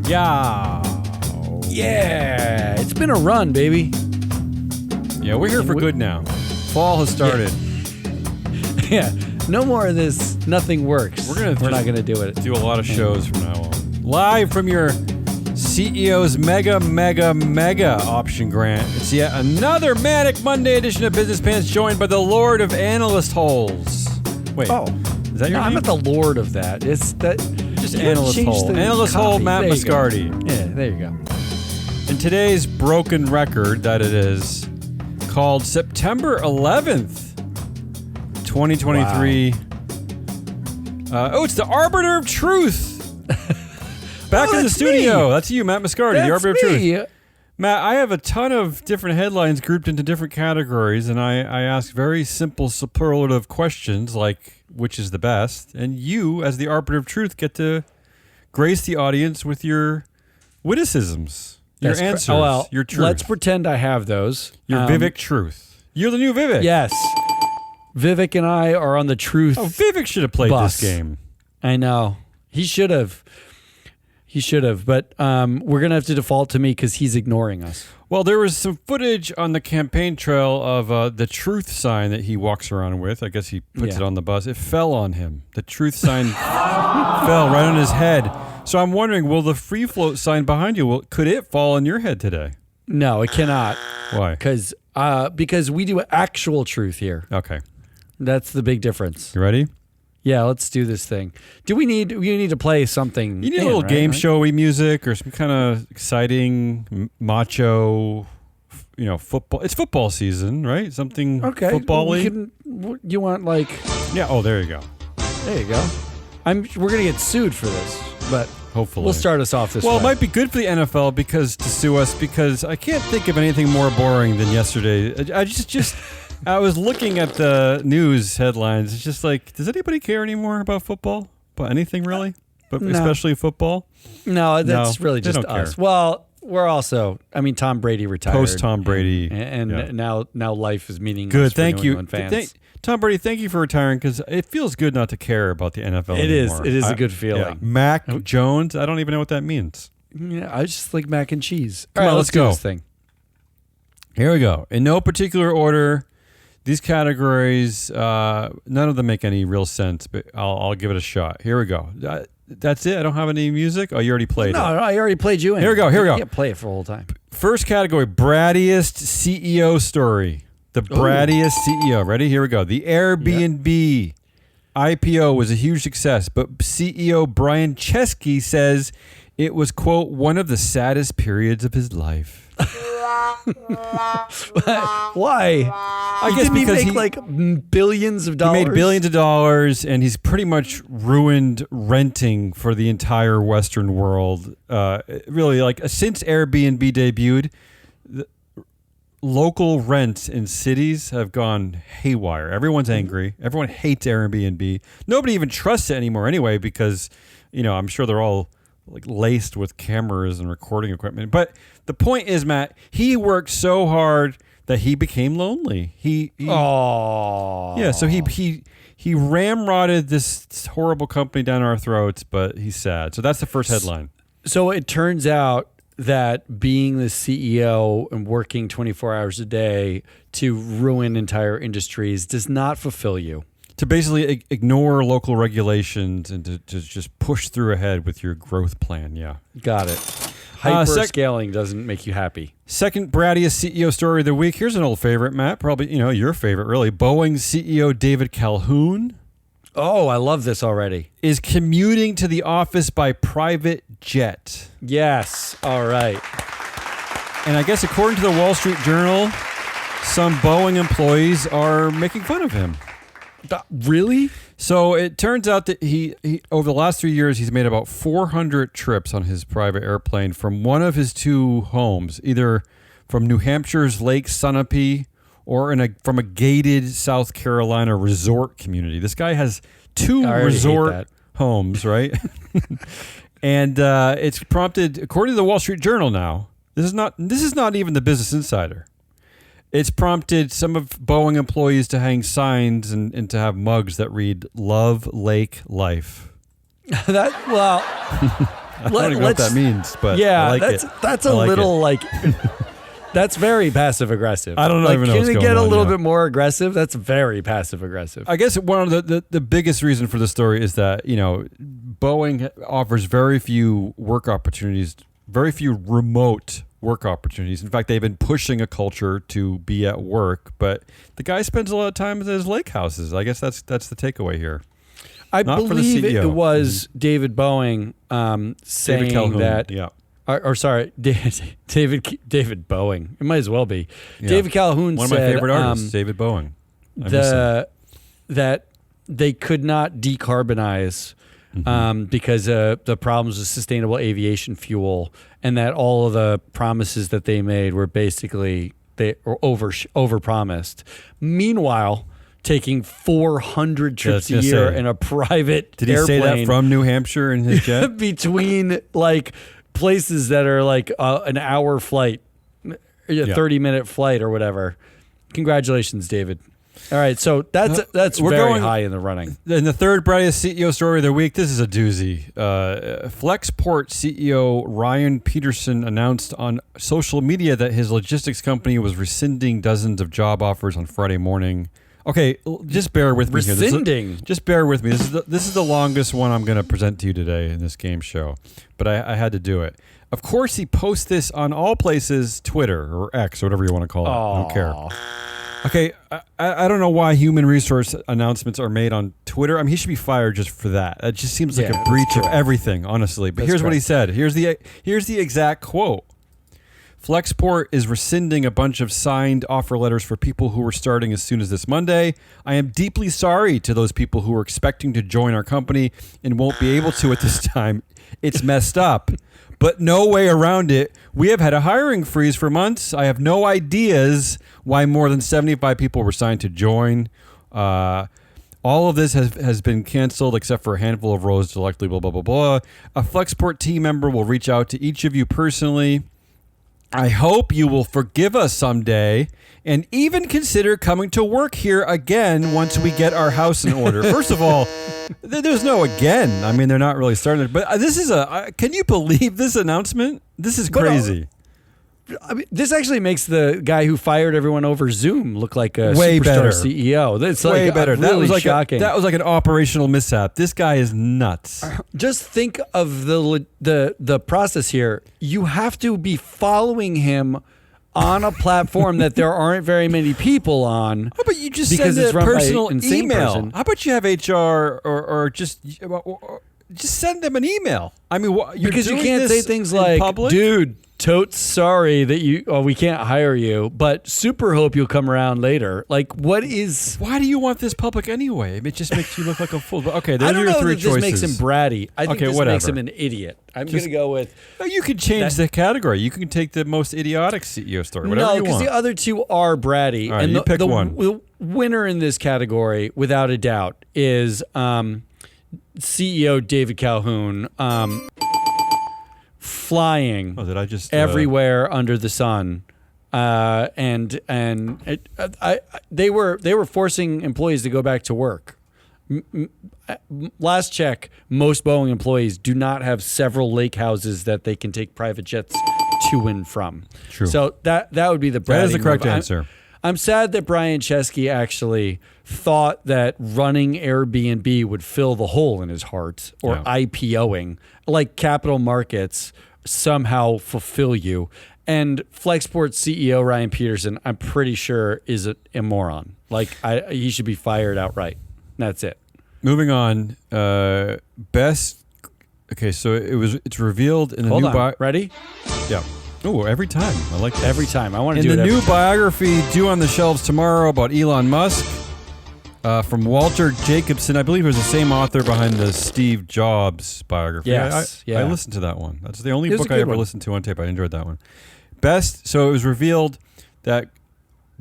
Yeah. Yeah. It's been a run, baby. Yeah, we're here for good now. Fall has started. Yeah. No more of this. Nothing works. We're not gonna do it. Do a lot of shows from now on. Live from your CEO's mega option grant. It's yet another Manic Monday edition of Business Pants, joined by the Lord of Analyst Holes. Wait. Oh. Is that your name? I'm not the Lord of that. It's that. Just Analyst Hole. Analyst Hole, Matt Mascardi. Yeah, there you go. In today's broken record that it is, called September 11th, 2023. Wow. It's the Arbiter of Truth. Back in the studio. Me. That's you, Matt Mascardi, the Arbiter of Truth. Matt, I have a ton of different headlines grouped into different categories, and I ask very simple superlative questions like, which is the best? And you, as the Arbiter of Truth, get to grace the audience with your witticisms, your answers, your truth. Let's pretend I have those. Your Vivek truth. You're the new Vivek. Yes. Vivek and I are on the truth. Oh, Vivek should have played this game. I know. He should have. But we're going to have to default to me because he's ignoring us. Well, there was some footage on the campaign trail of the truth sign that he walks around with. I guess he puts it on the bus. It fell on him. The truth sign fell right on his head. So I'm wondering, will the free float sign behind you, could it fall on your head today? No, it cannot. Why? Because we do actual truth here. Okay. That's the big difference. You ready? Yeah, let's do this thing. We need to play something. You need a little game showy music or some kind of exciting macho, football. It's football season, right? Something football-y. You want like? Yeah. Oh, there you go. There you go. We're gonna get sued for this, but hopefully we'll start us off this way. Well, it might be good for the NFL to sue us because I can't think of anything more boring than yesterday. I was looking at the news headlines. It's just like, does anybody care anymore about football? About anything really? But no. Especially football? No, that's really just us. Care. Well, we're also, Tom Brady retired. Post Tom Brady. And now life is meaningless good, for thank New you. England fans. Tom Brady, thank you for retiring because it feels good not to care about the NFL anymore. It is a good feeling. Yeah. Mac Jones, I don't even know what that means. Yeah, I just like mac and cheese. Come on, let's go. Do this thing. Here we go. In no particular order. These categories, none of them make any real sense, but I'll give it a shot. Here we go. That's it? I don't have any music? Oh, you already played it. No, I already played you in. Here we go. You can't play it for the whole time. First category, Brattiest CEO story. The Brattiest CEO. Ready? Here we go. The Airbnb IPO was a huge success, but CEO Brian Chesky says it was, quote, one of the saddest periods of his life. Why? I guess because he made like billions of dollars. He made billions of dollars, and he's pretty much ruined renting for the entire Western world. Really, since Airbnb debuted, local rents in cities have gone haywire. Everyone's angry. Everyone hates Airbnb. Nobody even trusts it anymore anyway because, I'm sure they're all laced with cameras and recording equipment. But the point is, Matt, he worked so hard that he became lonely. So he ramrodded this horrible company down our throats, but he's sad. So that's the first headline. So it turns out that being the CEO and working 24 hours a day to ruin entire industries does not fulfill you. To basically ignore local regulations and to just push through ahead with your growth plan. Yeah. Got it. Hyper-scaling doesn't make you happy. Second Brattiest CEO story of the week. Here's an old favorite, Matt. Probably, your favorite, really. Boeing CEO David Calhoun. Oh, I love this already. Is commuting to the office by private jet. Yes. All right. And I guess according to the Wall Street Journal, some Boeing employees are making fun of him. Really? So it turns out that he over the last 3 years, he's made about 400 trips on his private airplane from one of his two homes, either from New Hampshire's Lake Sunapee or from a gated South Carolina resort community. This guy has two resort homes, right? And it's prompted, according to the Wall Street Journal now, this is not even the Business Insider. It's prompted some of Boeing employees to hang signs and to have mugs that read "Love Lake Life." I don't even know what that means, but I like that's I a like little like that's very passive aggressive. I don't like, even know can what's it going get a on, little yeah. bit more aggressive? That's very passive aggressive. I guess one of the biggest reason for the story is that, Boeing offers very few work opportunities, very few remote work opportunities. In fact, they've been pushing a culture to be at work, but the guy spends a lot of time at his lake houses. I guess that's the takeaway here. I Not for the believe it CEO. was David Boeing saying David Calhoun, that. yeah. Or sorry, David Boeing. It might as well be. Yeah. David Calhoun One of said my favorite artists, David Boeing. that they could not decarbonize because the problems with sustainable aviation fuel, and that all of the promises that they made were basically they were over promised. Meanwhile, taking 400 trips a year in a privite Did he airplane say that from New Hampshire in his jet? between like places that are like an hour flight, a 30-minute flight or whatever. Congratulations, David. All right, so that's We're very going high in the running. In the third Brattiest CEO story of the week, this is a doozy. Flexport CEO Ryan Peterson announced on social media that his logistics company was rescinding dozens of job offers on Friday morning. Okay, just bear with me here. Rescinding? Just bear with me. This is the longest one I'm going to present to you today in this game show, but I had to do it. Of course, he posts this on all places, Twitter or X or whatever you want to call it. I don't care. Okay, I don't know why human resource announcements are made on Twitter. I mean, he should be fired just for that. It just seems like a breach of everything, honestly. But here's what he said. Here's the exact quote. Flexport is rescinding a bunch of signed offer letters for people who were starting as soon as this Monday. I am deeply sorry to those people who are expecting to join our company and won't be able to at this time. It's messed up, but no way around it. We have had a hiring freeze for months. I have no ideas why more than 75 people were signed to join. All of this has been canceled except for a handful of roles directly, blah, blah, blah, blah. A Flexport team member will reach out to each of you personally. I hope you will forgive us someday and even consider coming to work here again once we get our house in order. First of all, there's no again. I mean, they're not really starting it. But this is can you believe this announcement? This is crazy. I mean, this actually makes the guy who fired everyone over Zoom look like a way superstar better CEO. That's way like better. Really That was like shocking. that was like an operational mishap. This guy is nuts. Just think of the process here. You have to be following him on a platform that there aren't very many people on. How about you just because send it's a run by personal insane email? person. How about you have HR or just send them an email? I mean, Because you doing can't this say things in like, public? dude, totes sorry that we can't hire you, but super hope you'll come around later. Like, what is... Why do you want this public anyway? It just makes you look like a fool. But okay, I those don't are your know three that choices. this makes him bratty. I think Okay, this whatever. makes him an idiot. I'm going to go with... You can change the category. You can take the most idiotic CEO story, whatever No, you because want. the other two are bratty. All right, and you pick one. The winner in this category, without a doubt, is CEO David Calhoun flying Did I just everywhere under the sun. They were forcing employees to go back to work. Last check, most Boeing employees do not have several lake houses that they can take private jets to and from. True. So that would be the That is the bratty correct move. answer. I'm sad that Brian Chesky actually thought that running Airbnb would fill the hole in his heart, or IPOing, like capital markets somehow fulfill you. And Flexport CEO Ryan Peterson, I'm pretty sure, is a moron. Like, he should be fired outright. That's it. Moving on. Best. Okay, so it's revealed in the Hold new on. Ready? Yeah. Oh, every time. I like that. Every time. I want to In do it the every new time. biography due on the shelves tomorrow about Elon Musk, from Walter Jacobson. I believe it was the same author behind the Steve Jobs biography. Yes, I listened to that one. That's the only It was book a I good ever one. listened to on tape. I enjoyed that one. Best. So it was revealed that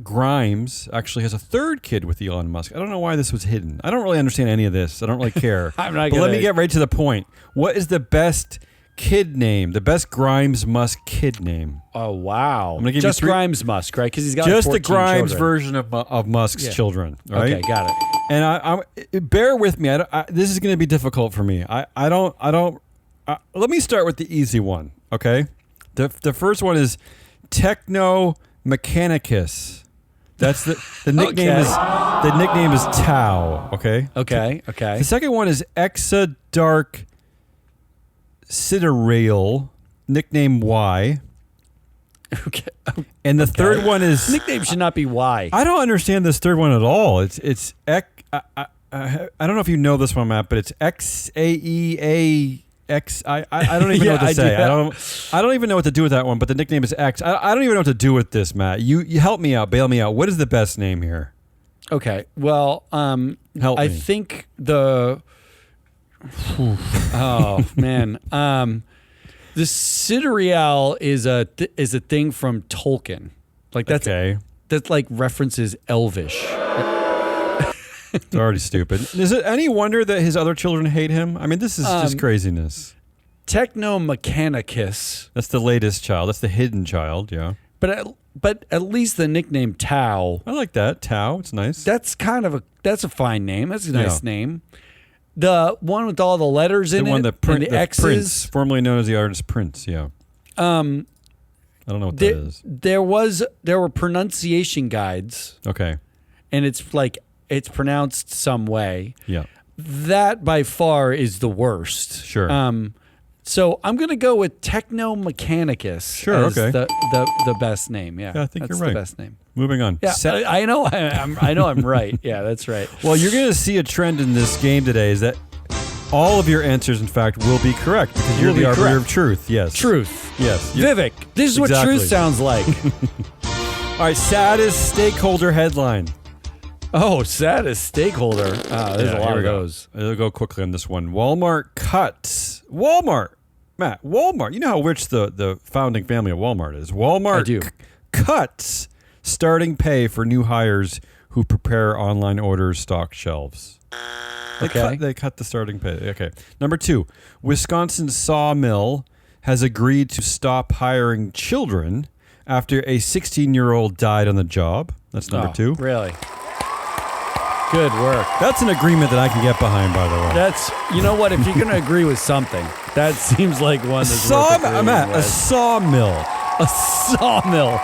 Grimes actually has a third kid with Elon Musk. I don't know why this was hidden. I don't really understand any of this. I don't really care. I'm not But let gonna- me get right to the point. What is the best kid name? The best Grimes Musk kid name? Oh, wow. I'm gonna give you Just three- Grimes Musk, right? Because he's got Just the 14 Grimes children. version of Musk's children. Right? Okay, got it. And bear with me. This is going to be difficult for me. I don't Let me start with the easy one, okay? The first one is Techno Mechanicus. That's the nickname Okay. is the nickname is Tau, okay? Okay. The second one is Exadark Sidereal, nickname Y. Okay. And the third one is Nickname should not be Y. I don't understand this third one at all. It's I don't know if you know this one, Matt, but it's XAEAX. I don't even know what to say. I don't even know what to do with that one. But the nickname is X. I don't even know what to do with this, Matt. You help me out, bail me out. What is the best name here? Okay. Well, Help I me. think the. Oh man. The Sidereal is a thing from Tolkien. Like that's Okay. that like references Elvish. It's already stupid. Is it any wonder that his other children hate him? I mean, this is just craziness. Techno Mechanicus. That's the latest child. That's the hidden child. Yeah. But at least the nickname Tau. I like that. Tau. It's nice. That's a fine name. That's a nice name. The one with all the letters in the one it, that and the X's. Prince, formerly known as the artist Prince. Yeah. I don't know what that is. There were pronunciation guides, Okay. and it's pronounced some way. Yeah. That by far is the worst. Sure. So I'm gonna go with Techno Mechanicus Sure, as okay. the best name. Yeah, Yeah, I think that's you're right. the best name. Moving on. Yeah, I know. I know. I'm right. Yeah, that's right. Well, you're going to see a trend in this game today is that all of your answers, in fact, will be correct because you're Will be the arbiter correct. of truth. Yes. Truth. Yes. Vivek, this is what Exactly. truth sounds like. All right. Saddest stakeholder headline. Oh, saddest stakeholder. There's Yeah, a lot here we of go. those. I'll go quickly on this one. Walmart cuts. Matt, Walmart. You know how rich the founding family of Walmart is. Walmart I do. Cuts starting pay for new hires who prepare online orders, stock shelves. They cut the starting pay. Okay. Number 2, Wisconsin sawmill has agreed to stop hiring children after a 16-year-old died on the job. That's number 2. Really? Good work. That's an agreement that I can get behind, by the way. That's, you know what? If you're going to agree with something, that seems like one that's worth agreeing Matt, a with. sawmill. A sawmill.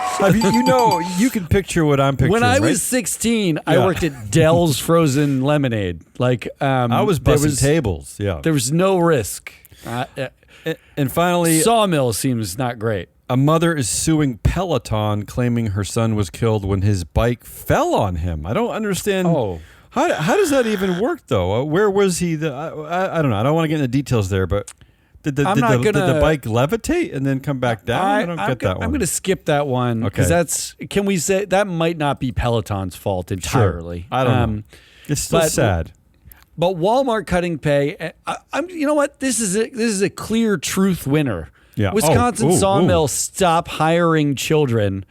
You can picture what I'm picturing. When I right? was 16, I Yeah. worked at Dell's Frozen Lemonade. Like I was bussing tables. Yeah. There was no risk. And finally, Sawmill seems not great. a mother is suing Peloton, claiming her son was killed when his bike fell on him. I don't understand. Oh. How does that even work, though? Where was he? I don't know. I don't want to get into details there, but did the bike levitate and then come back down? I don't get that one. I'm going to skip that one because can we say that might not be Peloton's fault entirely? Sure. I don't know. It's still sad. But Walmart cutting pay. You know what? This is a clear truth winner. Yeah. Wisconsin sawmill stop hiring children.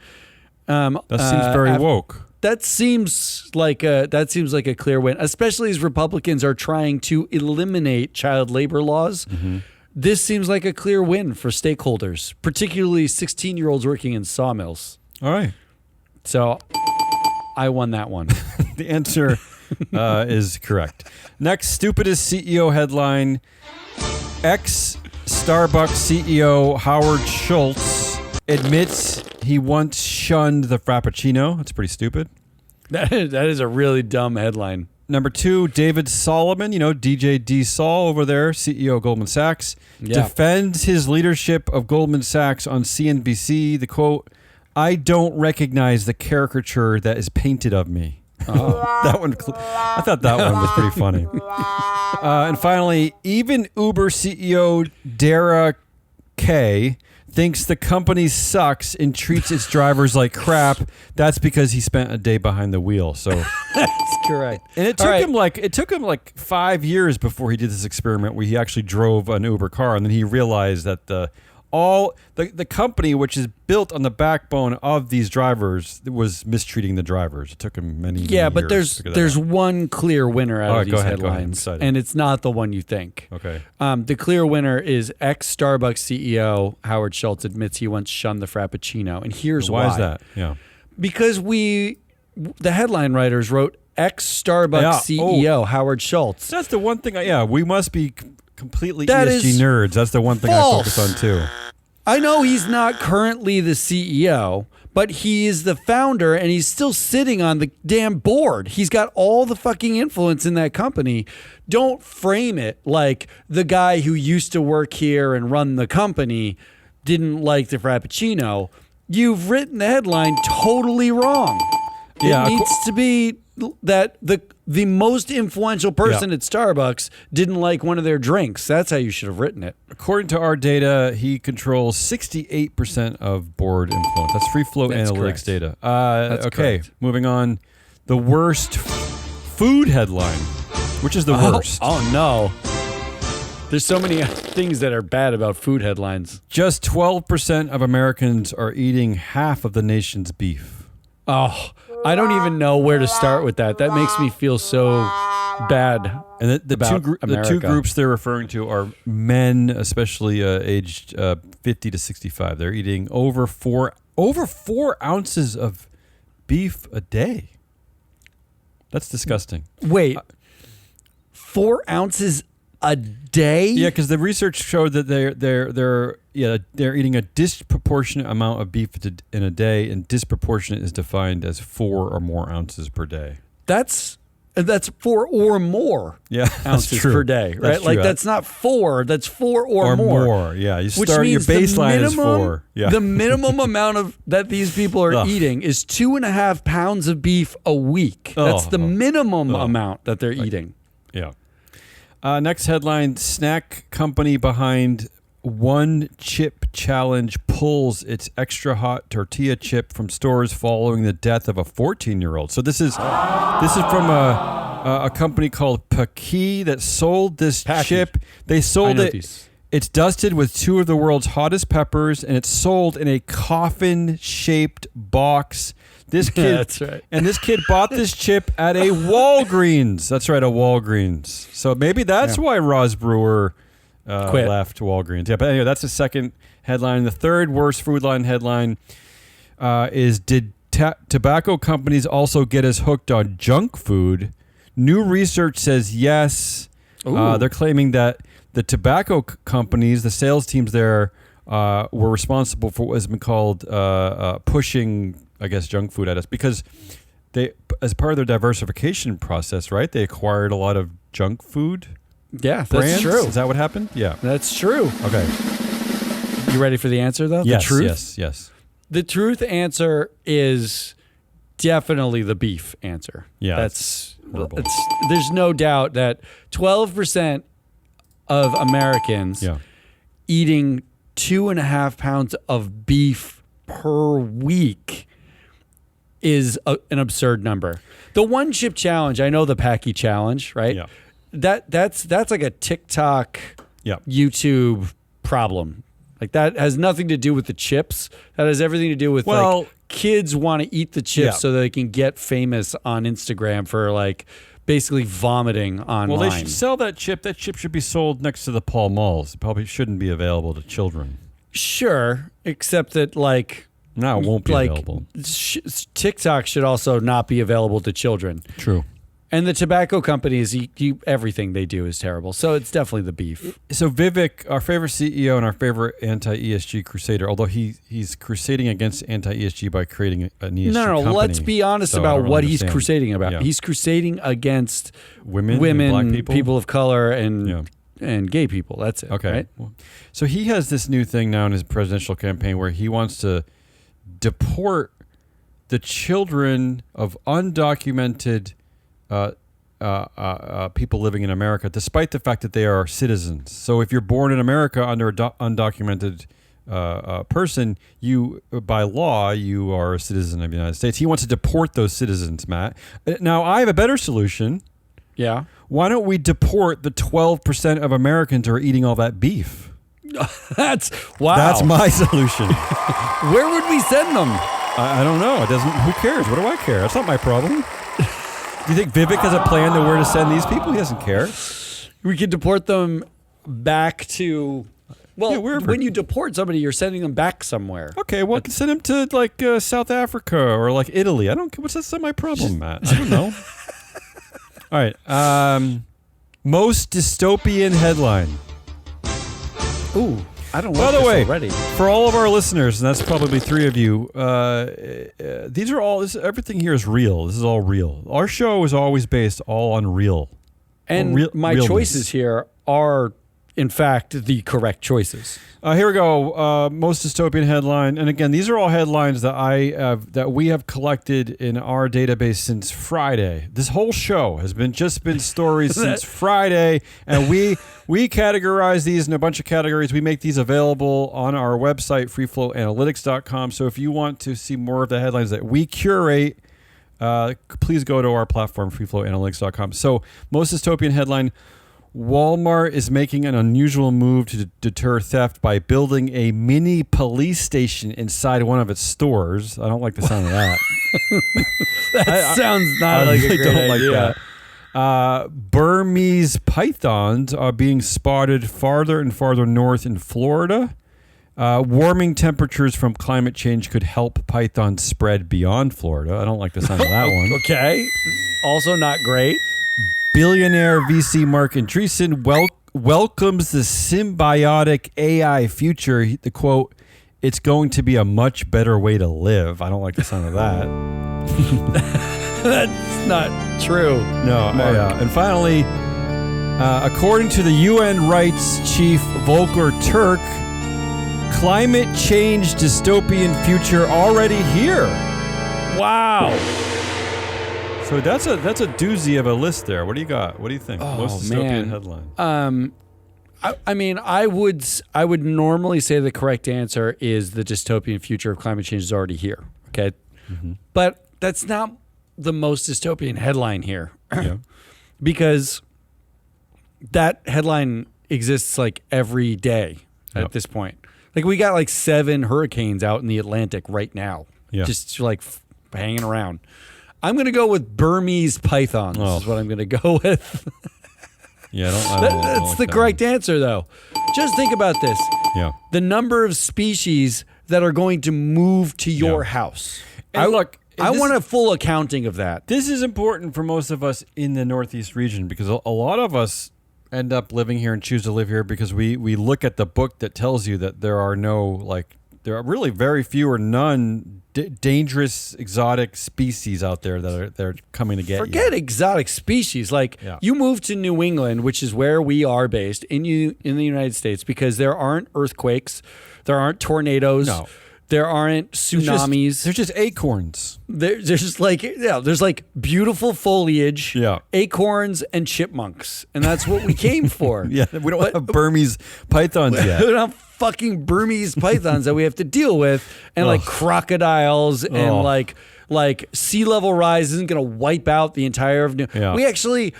That seems very woke. That seems like a clear win, especially as Republicans are trying to eliminate child labor laws. Mm-hmm. This seems like a clear win for stakeholders, particularly 16-year-olds working in sawmills. All right. So I won that one. The answer is correct. Next, stupidest CEO headline. Ex-Starbucks CEO Howard Schultz admits he once shunned the Frappuccino. That's pretty stupid. That is a really dumb headline. Number 2, David Solomon, DJ D. Sol over there, CEO of Goldman Sachs, defends his leadership of Goldman Sachs on CNBC. The quote, "I don't recognize the caricature that is painted of me." Oh. I thought that one was pretty funny. And finally, even Uber CEO Dara K. thinks the company sucks and treats its drivers like crap. That's because he spent a day behind the wheel. So that's correct. And it took him like 5 years before he did this experiment where he actually drove an Uber car, and then he realized that the company, which is built on the backbone of these drivers, was mistreating the drivers. It took him many years. But there's one clear winner out of these headlines, and it's not the one you think. Okay. The clear winner is ex-Starbucks CEO Howard Schultz admits he once shunned the Frappuccino, and here's why. Why is that? Yeah. Because the headline writers wrote ex-Starbucks CEO Howard Schultz. That's the one thing. We must be completely That ESG is nerds. That's the one thing false. I focus on too. I know he's not currently the CEO, but he is the founder and he's still sitting on the damn board. He's got all the fucking influence in that company. Don't frame it like the guy who used to work here and run the company didn't like the Frappuccino. You've written the headline totally wrong. Yeah, it needs to be that the most influential person at Starbucks didn't like one of their drinks. That's how you should have written it. According to our data, he controls 68% of board influence. That's Free Float Analytics data. That's okay, correct. Moving on. The worst food headline. Which is the worst? Oh, no. There's so many things that are bad about food headlines. Just 12% of Americans are eating half of the nation's beef. Oh, I don't even know where to start with that. That makes me feel so bad. And the two groups they're referring to are men, especially aged 50 to 65. They're eating over 4 ounces of beef a day. That's disgusting. Wait, 4 ounces a day? Yeah, because the research showed that they're eating a disproportionate amount of beef in a day, and disproportionate is defined as 4 or more ounces per day. That's 4 or more ounces per day, right? That's true. That's not 4, that's 4 or more. Yeah, you Which start means your baseline is 4. Yeah. The minimum amount of that these people are eating is 2.5 pounds of beef a week. That's the minimum amount that they're eating. Yeah. Next headline: snack company behind one chip challenge pulls its extra hot tortilla chip from stores following the death of a 14-year-old. So this is from a company called Paqui that sold this chip. They sold it. These. It's dusted with 2 of the world's hottest peppers, and it's sold in a coffin-shaped box. This kid, that's right. And this kid bought this chip at a Walgreens. That's right, a Walgreens. So maybe that's why Roz Brewer left Walgreens. Yeah, but anyway, that's the second headline. The third worst food line headline is: did tobacco companies also get us hooked on junk food? New research says yes. They're claiming that the tobacco companies, the sales teams there, were responsible for what has been called pushing, I guess, junk food at us, because they, as part of their diversification process, right? They acquired a lot of junk food. Yeah, that's brands. true. Is that what happened? Yeah, that's true. Okay. You ready for the answer, though? Yes. The truth? Yes. The truth answer is definitely the beef answer. Yeah, that's horrible. There's no doubt that 12% of Americans eating 2.5 pounds of beef per week is an absurd number. The one chip challenge, I know the Paqui challenge, right? Yeah. That's like a TikTok, YouTube problem. Like that has nothing to do with the chips. That has everything to do with like kids want to eat the chips so they can get famous on Instagram for like basically vomiting online. Well, they should sell that chip. That chip should be sold next to the Pall Malls. It probably shouldn't be available to children. Sure, except that like no, it won't be available. TikTok should also not be available to children. True. And the tobacco companies, everything they do is terrible. So it's definitely the beef. So Vivek, our favorite CEO and our favorite anti-ESG crusader, although he's crusading against anti-ESG by creating an ESG company. Let's be honest about what he's crusading about. Yeah. He's crusading against women, Black people of color, and gay people. That's it. Okay. Right? So he has this new thing now in his presidential campaign where he wants to deport the children of undocumented people living in America, despite the fact that they are citizens. So if you're born in America under an undocumented person, you, by law, you are a citizen of the United States. He wants to deport those citizens, Matt. Now, I have a better solution. Yeah. Why don't we deport the 12% of Americans who are eating all that beef? That's my solution. Where would we send them? I don't know. It doesn't. Who cares? What do I care? That's not my problem. Do you think Vivek has a plan to where to send these people? He doesn't care. We could deport them back to... Well, when you deport somebody, you're sending them back somewhere. Okay, well, send them to like South Africa or like Italy. I don't. That's not my problem, Matt. I don't know. All right. Most dystopian headline. Ooh, I don't By like the this way, already. for all of our listeners, and that's probably 3 of you, these are all. Everything here is real. This is all real. Our show is always based all on real. And my realness. choices here are, in fact, the correct choices. Here we go. Most dystopian headline, and again, these are all headlines that we have collected in our database since Friday. This whole show has been stories since Friday, and we categorize these in a bunch of categories. We make these available on our website, freeflowanalytics.com. So if you want to see more of the headlines that we curate, please go to our platform, freeflowanalytics.com. So most dystopian headline. Walmart is making an unusual move to deter theft by building a mini police station inside one of its stores. I don't like the sound of that. That sounds not like a great idea. Burmese pythons are being spotted farther and farther north in Florida. Warming temperatures from climate change could help pythons spread beyond Florida. I don't like the sound of that one. Okay. Also not great. Billionaire VC Mark Andreessen welcomes the symbiotic AI future. The quote, "It's going to be a much better way to live." I don't like the sound of that. That's not true. No. And finally, according to the UN rights chief Volker Turk, climate change dystopian future already here. Wow. So that's a doozy of a list there. What do you got? What do you think? Most dystopian headline. I mean, I would normally say the correct answer is the dystopian future of climate change is already here. Okay, but that's not the most dystopian headline here, because that headline exists like every day at this point. Like we got like 7 hurricanes out in the Atlantic right now, just like hanging around. I'm going to go with Burmese pythons. Is what I'm going to go with. That's the correct answer, though. Just think about this. Yeah. The number of species that are going to move to your house. And I want a full accounting of that. This is important for most of us in the Northeast region because a lot of us end up living here and choose to live here because we look at the book that tells you that there are there are really very few or none dangerous exotic species out there that are coming to get you. Forget exotic species. You move to New England, which is where we are based in the United States, because there aren't earthquakes, there aren't tornadoes, there aren't tsunamis. There's just acorns. There's just there's like beautiful foliage, acorns and chipmunks, and that's what we came for. We don't have Burmese pythons yet. We don't have fucking Burmese pythons that we have to deal with, and like crocodiles, and like sea level rise isn't going to wipe out the entire of New. We actually,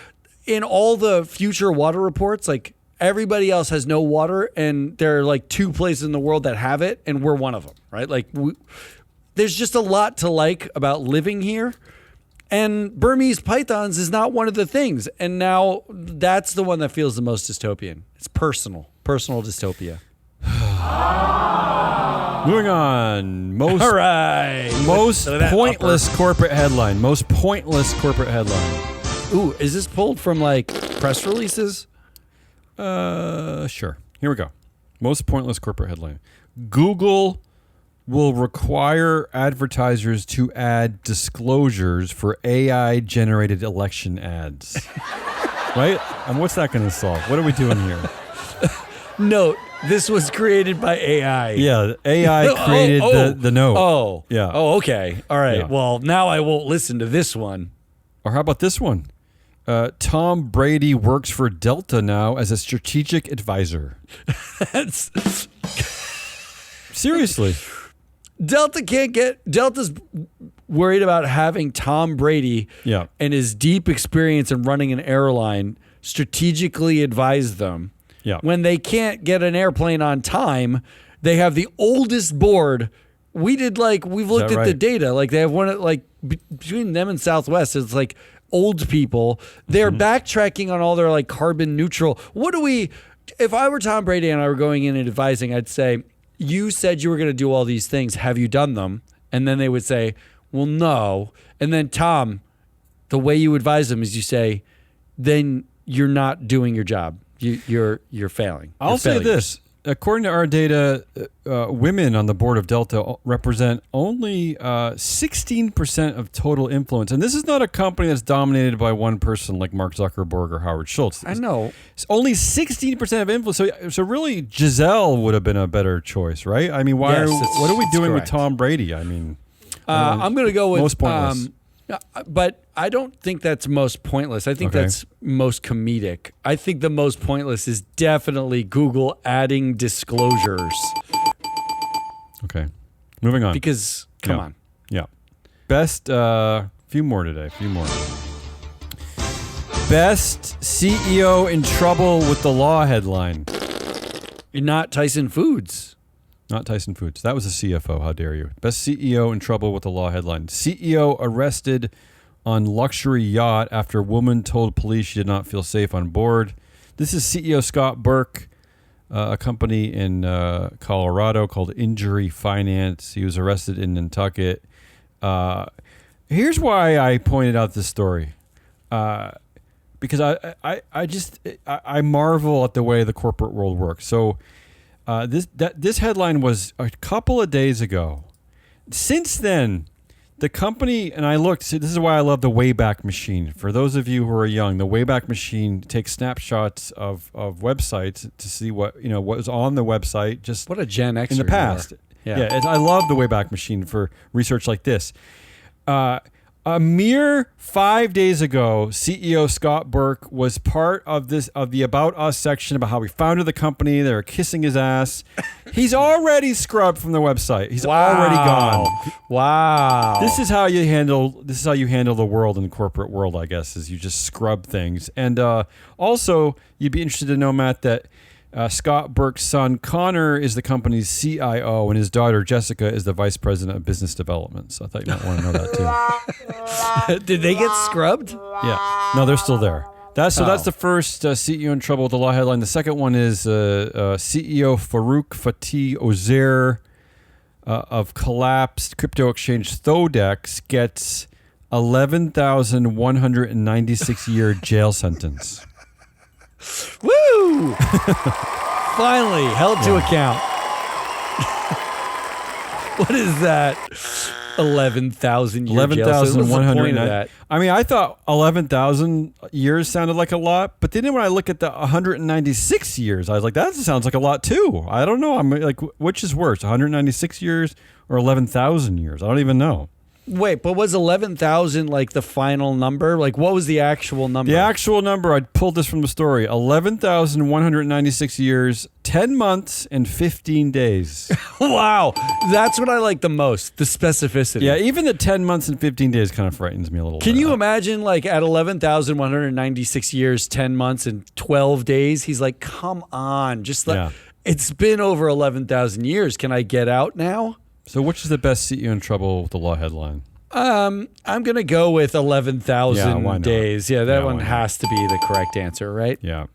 in all the future water reports, like everybody else has no water, and there are like 2 places in the world that have it, and we're one of them, right? Like there's just a lot to like about living here. And Burmese pythons is not one of the things. And now that's the one that feels the most dystopian. It's personal dystopia. Moving on. Most pointless corporate headline. Most pointless corporate headline. Ooh, is this pulled from like press releases? Sure. Here we go. Most pointless corporate headline. Google will require advertisers to add disclosures for AI-generated election ads. Right? And what's that going to solve? What are we doing here? Note, this was created by AI. Yeah, AI created the note. Oh. Yeah. Oh, okay. All right. Yeah. Well, now I won't listen to this one. Or how about this one? Tom Brady works for Delta now as a strategic advisor. Seriously. Delta's worried about having Tom Brady and his deep experience in running an airline strategically advise them. Yeah. When they can't get an airplane on time, they have the oldest board. We've looked at the data. Like they have between them and Southwest, it's like old people. They're backtracking on all their carbon neutral. If I were Tom Brady and I were going in and advising, I'd say, you said you were going to do all these things. Have you done them? And then they would say, well, no. And then, Tom, the way you advise them is you say, then you're not doing your job. You're failing. I'll say this. according to our data, women on the board of Delta represent only 16% of total influence. And this is not a company that's dominated by one person like Mark Zuckerberg or Howard Schultz. I know. It's only 16% of influence. So really, Giselle would have been a better choice, right? I mean, what are we doing with Tom Brady? I mean, I'm going to go with most pointless. But I don't think that's most pointless. I think that's most comedic. I think the most pointless is definitely Google adding disclosures. Okay. Moving on. Because, come on. Yeah. Best, few more today. Best CEO in trouble with the law headline. You're not Tyson Foods. Not Tyson Foods. That was a CFO. How dare you? Best CEO in trouble with the law headline. CEO arrested on luxury yacht after woman told police she did not feel safe on board. This is CEO Scott Burke, a company in Colorado called Injury Finance. He was arrested in Nantucket. Here's why I pointed out this story. Because I marvel at the way the corporate world works. So this headline was a couple of days ago. Since then, the company, and I looked, see, this is why I love the Wayback Machine. For those of you who are young, the Wayback Machine takes snapshots of websites to see what was on the website. Just what a Gen X in the past. I love the Wayback Machine for research like this. A mere 5 days ago, CEO Scott Burke was part of the About Us section about how he founded the company. They were kissing his ass. He's already scrubbed from the website. He's already gone. Wow. This is how you handle the world in the corporate world, I guess, is you just scrub things. And also, you'd be interested to know, Matt, that Scott Burke's son, Connor, is the company's CIO, and his daughter, Jessica, is the vice president of business development. So I thought you might want to know that, too. Did they get scrubbed? Yeah. No, they're still there. That's the first CEO in trouble with the law headline. The second one is CEO Farouk Fatih Ozair of collapsed crypto exchange Thodex gets 11,196 year jail sentence. Woo! Finally, held to account. What is that? 11,000 years. 11,109. I mean, I thought 11,000 years sounded like a lot, but then when I look at the 196 years, I was like, that sounds like a lot too. I don't know. I'm like, which is worse, 196 years or 11,000 years? I don't even know. Wait, but was 11,000 like the final number? Like, what was the actual number? The actual number, I pulled this from the story, 11,196 years, 10 months, and 15 days. Wow. That's what I like the most, the specificity. Yeah, even the 10 months and 15 days kind of frightens me a little bit. Can you imagine, like, at 11,196 years, 10 months, and 12 days, he's like, come on, just like, it's been over 11,000 years. Can I get out now? So which is the best CEO in trouble with the law headline? I'm going to go with 11,000 days. Yeah, that one has to be the correct answer, right? Yeah.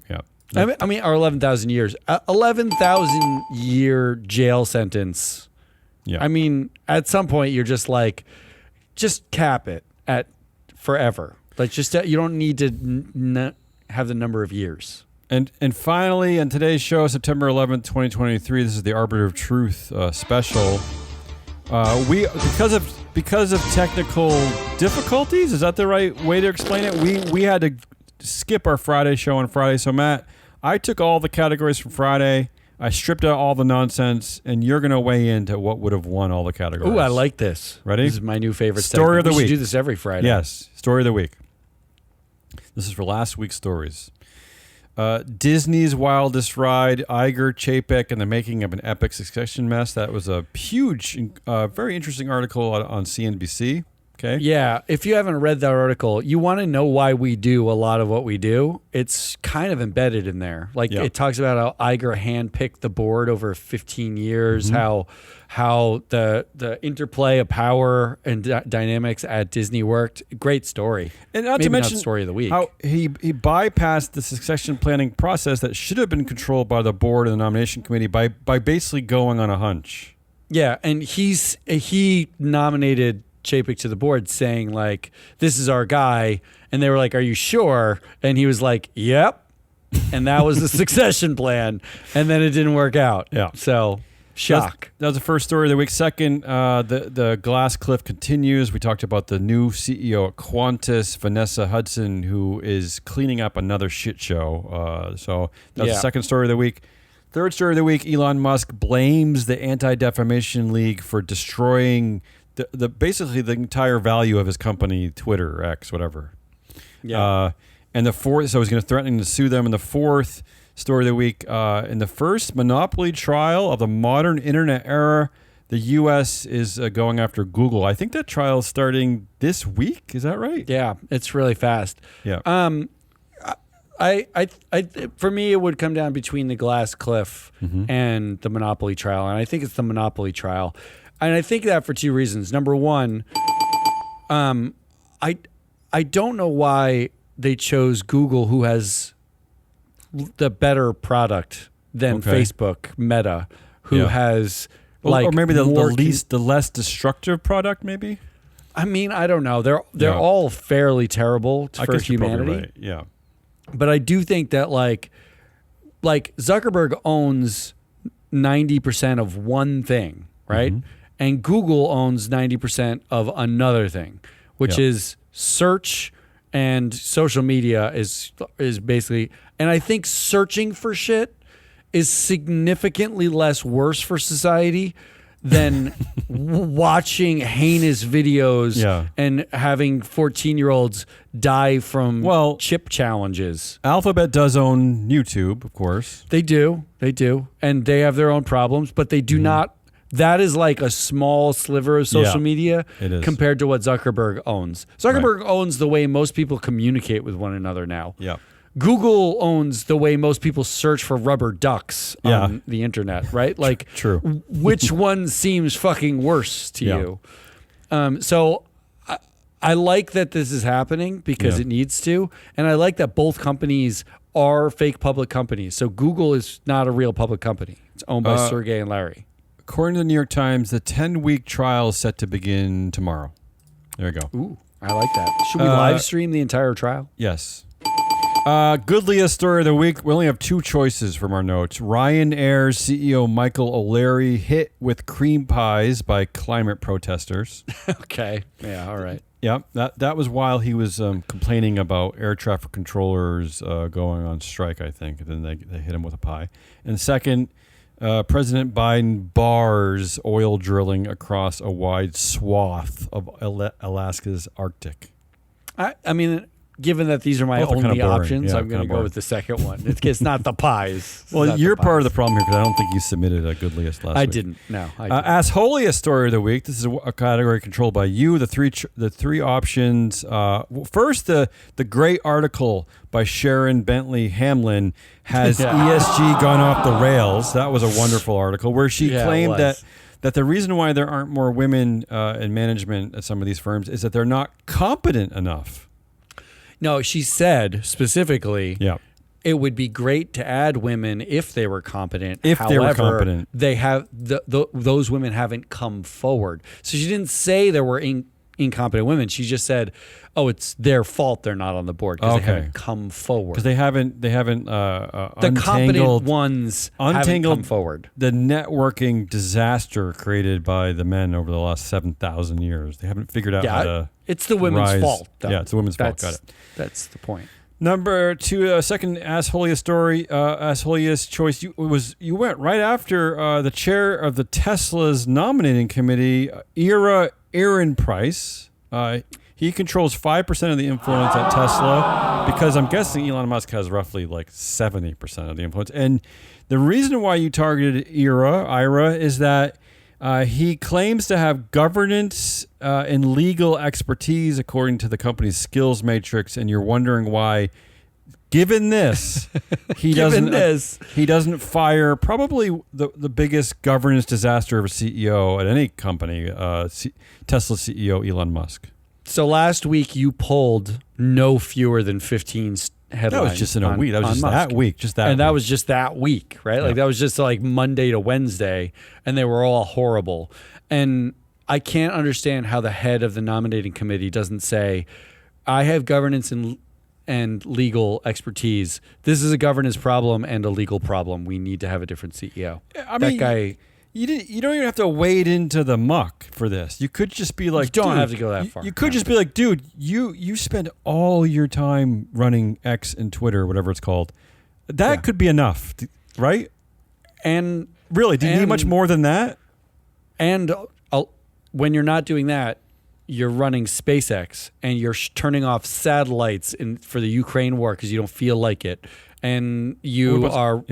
I mean, or 11,000 years. 11,000 year jail sentence. Yeah. I mean, at some point, you're just like, just cap it at forever. Like, just you don't need to have the number of years. And finally, on today's show, September 11th, 2023, this is the Arbiter of Truth special. We because of technical difficulties, is that the right way to explain it? We had to skip our Friday show on Friday. So Matt, I took all the categories from Friday. I stripped out all the nonsense, and you're going to weigh into what would have won all the categories. Ooh, I like this. Ready? This is my new favorite story of the week. We should do this every Friday. Yes, story of the week. This is for last week's stories. Disney's wildest ride, Iger, Chapek, and the making of an epic succession mess. That was a huge, very interesting article on CNBC. Okay. Yeah. If you haven't read that article, you want to know why we do a lot of what we do. It's kind of embedded in there. Like it talks about how Iger handpicked the board over 15 years, how the interplay of power and dynamics at Disney worked. Great story. And not to mention story of the week. How he bypassed the succession planning process that should have been controlled by the board and the nomination committee by basically going on a hunch. Yeah, and he nominated Chapek to the board saying, like, this is our guy. And they were like, are you sure? And he was like, yep. and that was the succession plan, and then it didn't work out. Yeah. So shock. That was the first story of the week. Second, the glass cliff continues. We talked about the new CEO at Qantas, Vanessa Hudson, who is cleaning up another shit show. So that's the second story of the week. Third story of the week, Elon Musk blames the Anti-Defamation League for destroying basically the entire value of his company, Twitter, or X, whatever. Yeah. And the fourth, so he's going to threaten to sue them. And the fourth story of the week, in the first monopoly trial of the modern internet era, the U.S. is going after Google. I think that trial is starting this week. Is that right? Yeah, it's really fast. Yeah. I for me, it would come down between the glass cliff and the monopoly trial, and I think it's the monopoly trial, and I think that for two reasons. Number one, I don't know why they chose Google, who has the better product than Facebook, Meta, who has or maybe the less destructive product, maybe. I mean, I don't know. They're all fairly terrible for humanity. Right. Yeah. But I do think that like Zuckerberg owns 90% of one thing, right? And Google owns 90% of another thing, which is search, and social media is basically, and I think searching for shit is significantly less worse for society than watching heinous videos and having 14-year-olds die from chip challenges. Alphabet does own YouTube, of course. They do. And they have their own problems, but they do not. That is like a small sliver of social media compared to what Zuckerberg owns. Zuckerberg owns the way most people communicate with one another now. Yeah. Google owns the way most people search for rubber ducks on the internet, right? Like, true. Which one seems fucking worse to you? So I like that this is happening because it needs to. And I like that both companies are fake public companies. So Google is not a real public company. It's owned by Sergey and Larry. According to the New York Times, the 10-week trial is set to begin tomorrow. There you go. Ooh, I like that. Should we live stream the entire trial? Yes. Goodliest story of the week. We only have two choices from our notes. Ryanair's CEO Michael O'Leary hit with cream pies by climate protesters. Okay. Yeah, all right. Yeah, that was while he was complaining about air traffic controllers going on strike, I think. And then they hit him with a pie. And second, President Biden bars oil drilling across a wide swath of Alaska's Arctic. I mean, given that these are my only options, I'm going to go with the second one. It's not the pies. Well, you're part of the problem here because I don't think you submitted a good list last week. I didn't. No. Assholiest story of the week. This is a category controlled by you. The three options. First, the great article by Sharon Bentley Hamlin, has ESG gone off the rails? That was a wonderful article where she claimed that the reason why there aren't more women in management at some of these firms is that they're not competent enough. No, she said specifically, it would be great to add women if they were competent. However, they have those women haven't come forward. So she didn't say there were incompetent women. She just said, "Oh, it's their fault they're not on the board because they haven't come forward." Because they haven't the competent ones haven't come forward. The networking disaster created by the men over the last 7,000 years. They haven't figured out how to. It's the women's fault. Though. Yeah, it's the women's fault. Got it. That's the point. Number two, second assholiest story, assholiest choice. You went right after the chair of the Tesla's nominating committee, Ira Ehrenpreis. He controls 5% of the influence at Tesla because I'm guessing Elon Musk has roughly like 70% of the influence. And the reason why you targeted Ira is that he claims to have governance and legal expertise according to the company's skills matrix, and you're wondering why, given this, he doesn't fire probably the biggest governance disaster of a CEO at any company, Tesla CEO Elon Musk. So last week you pulled no fewer than 15 headlines. That was just in a week. That was just that week. That was just that week, right? Yeah. Like that was just like Monday to Wednesday, and they were all horrible. And I can't understand how the head of the nominating committee doesn't say, "I have governance and and legal expertise. This is a governance problem and a legal problem. We need to have a different CEO. I mean, that guy. You don't even have to wade into the muck for this. You could just be like, you don't have to go that far. You could just be like, dude, you spend all your time running X and Twitter, whatever it's called. That could be enough, right? And really, do you need much more than that? And when you're not doing that, you're running SpaceX and you're turning off satellites for the Ukraine war because you don't feel like it. And you are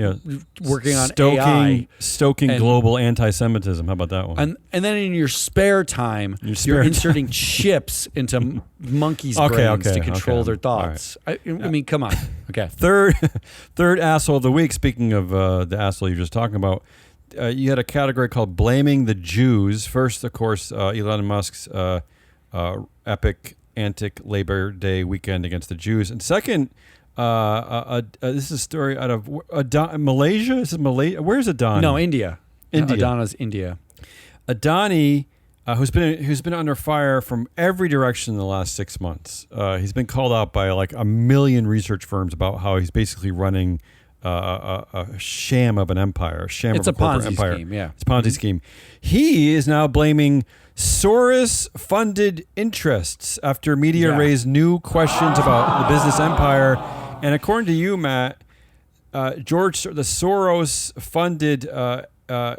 working on AI. Stoking global anti-Semitism. How about that one? And then in your spare time, you're inserting chips into monkeys' brains to control their thoughts. Right. I mean, come on. Okay. Third asshole of the week, speaking of the asshole you were just talking about, you had a category called Blaming the Jews. First, of course, Elon Musk's epic antic Labor Day weekend against the Jews. And second, this is a story out of Malaysia. Is it Malaysia? Where's Adani? No, India. Adana's India. Adani, who's been under fire from every direction in the last 6 months. He's been called out by like a million research firms about how he's basically running a sham of an empire, a corporate empire. Scheme, yeah. It's a Ponzi scheme. He is now blaming Soros-funded interests after media raised new questions about the business empire. And according to you, Matt, the Soros-funded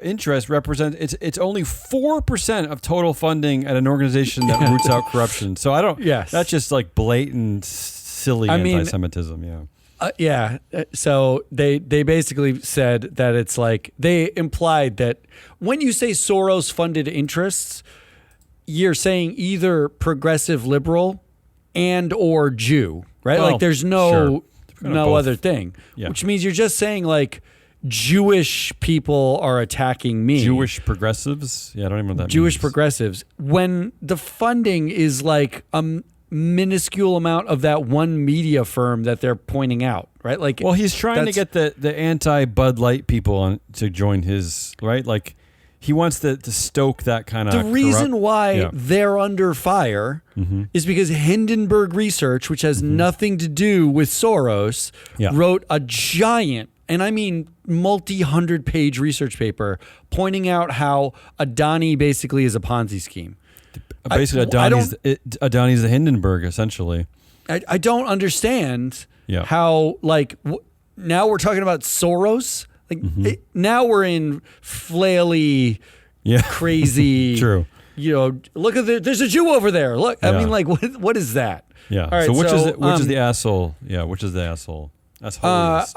interest represents it's only 4% of total funding at an organization that roots out corruption. So I don't. Yes, that's just like blatant, silly anti-Semitism. So they basically said that it's like they implied that when you say Soros-funded interests, you're saying either progressive liberal and or Jew, right? Well, like there's no other thing, which means you're just saying like Jewish people are attacking me. Jewish progressives? Yeah, I don't even know what that means. Jewish progressives. When the funding is like a minuscule amount of that one media firm that they're pointing out, right? Like, well, he's trying to get the anti-Bud Light people to join his, right? Like, he wants to stoke that kind of. The reason why they're under fire is because Hindenburg Research, which has nothing to do with Soros, wrote a giant, and I mean multi-100-page research paper pointing out how Adani basically is a Ponzi scheme. Basically, Adani's the Hindenburg, essentially. I don't understand how, like, now we're talking about Soros. Like, now we're in flaily, crazy. True. You know, look at there's a Jew over there. Look, I mean, like, what is that? Yeah. All right, so which is the asshole? Yeah, which is the asshole? That's holiest.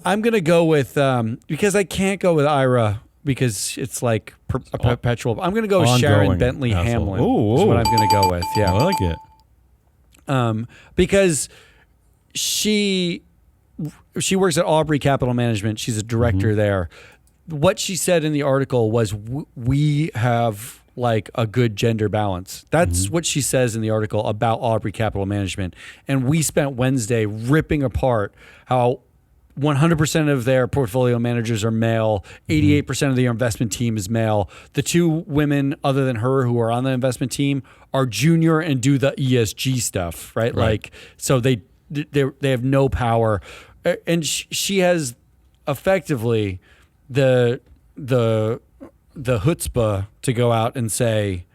I'm gonna go with because I can't go with Ira because it's like a perpetual. I'm gonna go with Sharon Bentley Hamlin. Ooh. Is what I'm gonna go with. Yeah, I like it. Because she works at Aubrey Capital Management. She's a director there. What she said in the article was, we have like a good gender balance. That's what she says in the article about Aubrey Capital Management. And we spent Wednesday ripping apart how 100% of their portfolio managers are male. 88% of their investment team is male. The two women other than her who are on the investment team are junior and do the ESG stuff, right? Like, so they have no power. And she has effectively the chutzpah to go out and say,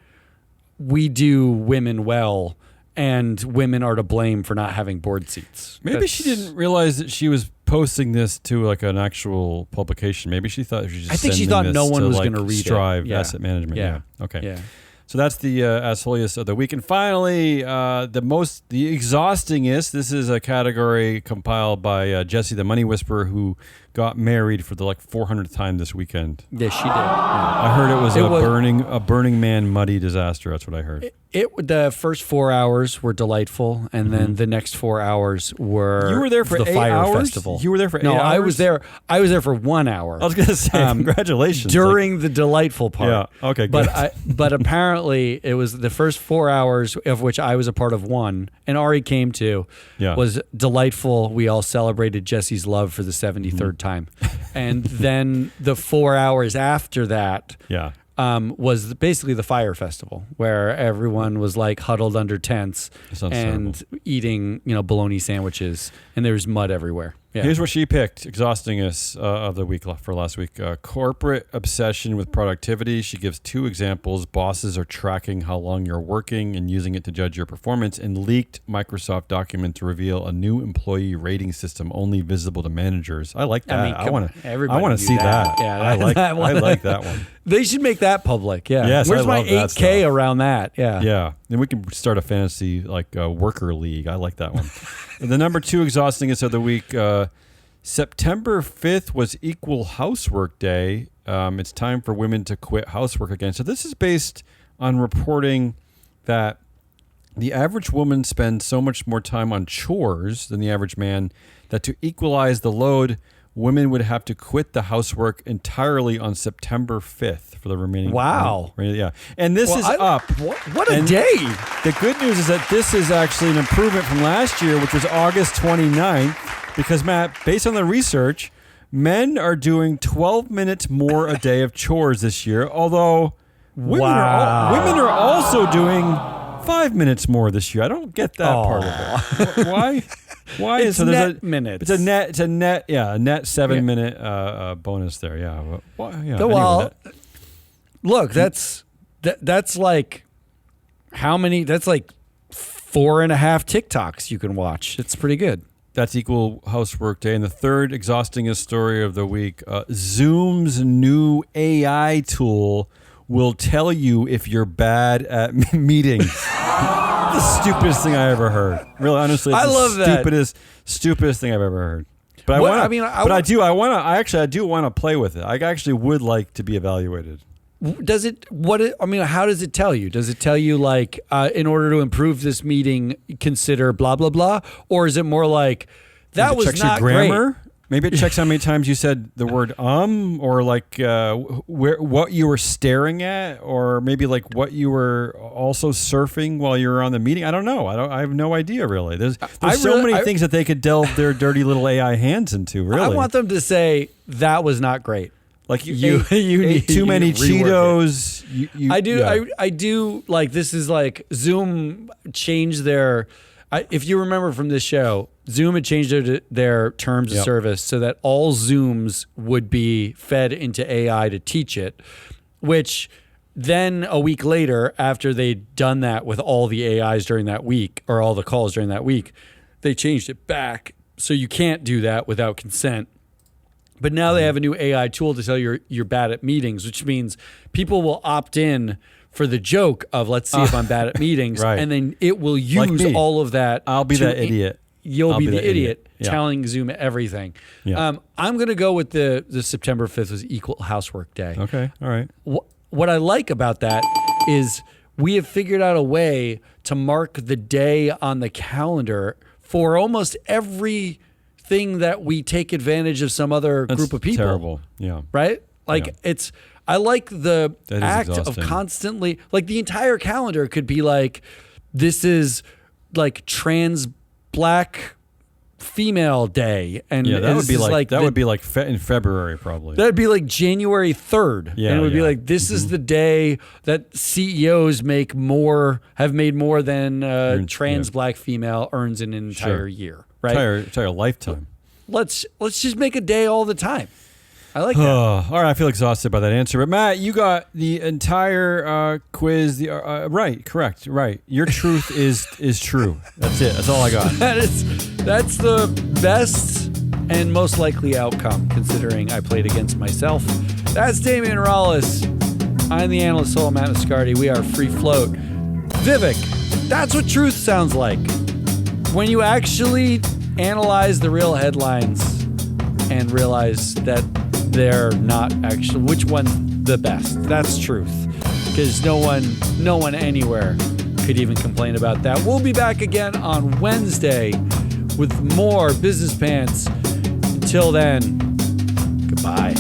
we do women well and women are to blame for not having board seats. Maybe she didn't realize that she was posting this to like an actual publication. Maybe she thought she was just I think she thought no one was going to read Strive it. Asset Management. Yeah. Okay. Yeah. So that's the assholiest of the week. And finally, the exhaustingest. This is a category compiled by Jesse the Money Whisperer, who got married for the 400th time this weekend. Yes, she did. Yeah. I heard it was a Burning Man muddy disaster. That's what I heard. The first 4 hours were delightful, and then the next 4 hours were You were there for the 8 Fire hours? Festival. You were there for 8 hours? No, I was there for 1 hour. I was going to say, congratulations. During the delightful part. Yeah, okay, good. But apparently it was the first 4 hours, of which I was a part of one, and Ari came to, was delightful. We all celebrated Jesse's love for the 73rd time. And then the 4 hours after that was basically the Fire Festival, where everyone was like huddled under tents and eating, bologna sandwiches, and there's mud everywhere. Yeah. Here's what she picked, exhaustingness of the week for last week. Corporate obsession with productivity. She gives 2 examples. Bosses are tracking how long you're working and using it to judge your performance, and leaked Microsoft document to reveal a new employee rating system only visible to managers. I like that. I want to see that. Yeah, I like that one. They should make that public. Yeah. Yes, Where's my 8K around that? Yeah. Yeah. Then we can start a fantasy worker league. I like that one. And the number 2 exhaustingness of the week. September 5th was Equal Housework Day. It's time for women to quit housework again. So this is based on reporting that the average woman spends so much more time on chores than the average man that to equalize the load, women would have to quit the housework entirely on September 5th for the remaining. Wow. Yeah. And this is up. What a day. The good news is that this is actually an improvement from last year, which was August 29th. Because, Matt, based on the research, men are doing 12 minutes more a day of chores this year, although women are also doing 5 minutes more this year. I don't get that part of it. Why? It's net minutes. It's a net 7 minute bonus there. Yeah. Look, that's like how many? That's like 4.5 TikToks you can watch. It's pretty good. That's Equal Housework Day. And the third exhaustingest story of the week, Zoom's new AI tool will tell you if you're bad at meetings. The stupidest thing I ever heard. Really, honestly, it's the stupidest thing I've ever heard. But I do want to play with it. I actually would like to be evaluated. Does it? How does it tell you? Does it tell you like, in order to improve this meeting, consider blah blah blah, or is it more like that was not your grammar? Great? Maybe it checks how many times you said the word or like what you were staring at, or maybe like what you were also surfing while you were on the meeting. I don't know. I have no idea really. There's so many things that they could delve their dirty little AI hands into. Really, I want them to say that was not great. Like you ate too many Cheetos. I do like this is like Zoom changed their. If you remember from this show, Zoom had changed their terms of service so that all Zooms would be fed into AI to teach it, which then a week later, after they'd done that with all the AIs during that week or all the calls during that week, they changed it back. So you can't do that without consent. But now they have a new AI tool to tell you're bad at meetings, which means people will opt in for the joke of let's see if I'm bad at meetings, right. And then it will use all of that. I'll be that idiot. You'll be the idiot telling Zoom everything. Yeah. I'm going to go with the September 5th was Equal Housework Day. Okay, all right. What I like about that is we have figured out a way to mark the day on the calendar for almost every thing that we take advantage of some other group of people. Terrible. Yeah. Right? Like I like the act of constantly, like the entire calendar could be like, this is like trans black female day. And that would be like in February probably. That'd be like January 3rd. Yeah. And it would be like, this is the day that CEOs have made more than trans black female earns in an entire year. Right? Entire lifetime. Let's just make a day all the time. I like that. All right, I feel exhausted by that answer. But Matt, you got the entire quiz. Right, correct, right. Your truth is true. That's it. That's all I got. That's the best and most likely outcome, considering I played against myself. That's Damian Rollis. I'm the analyst soul, Matt Mascardi. We are Free Float. Vivek, that's what truth sounds like. When you actually analyze the real headlines and realize that they're not actually, which one's the best? That's truth. Because no one anywhere could even complain about that. We'll be back again on Wednesday with more Business Pants. Until then, goodbye.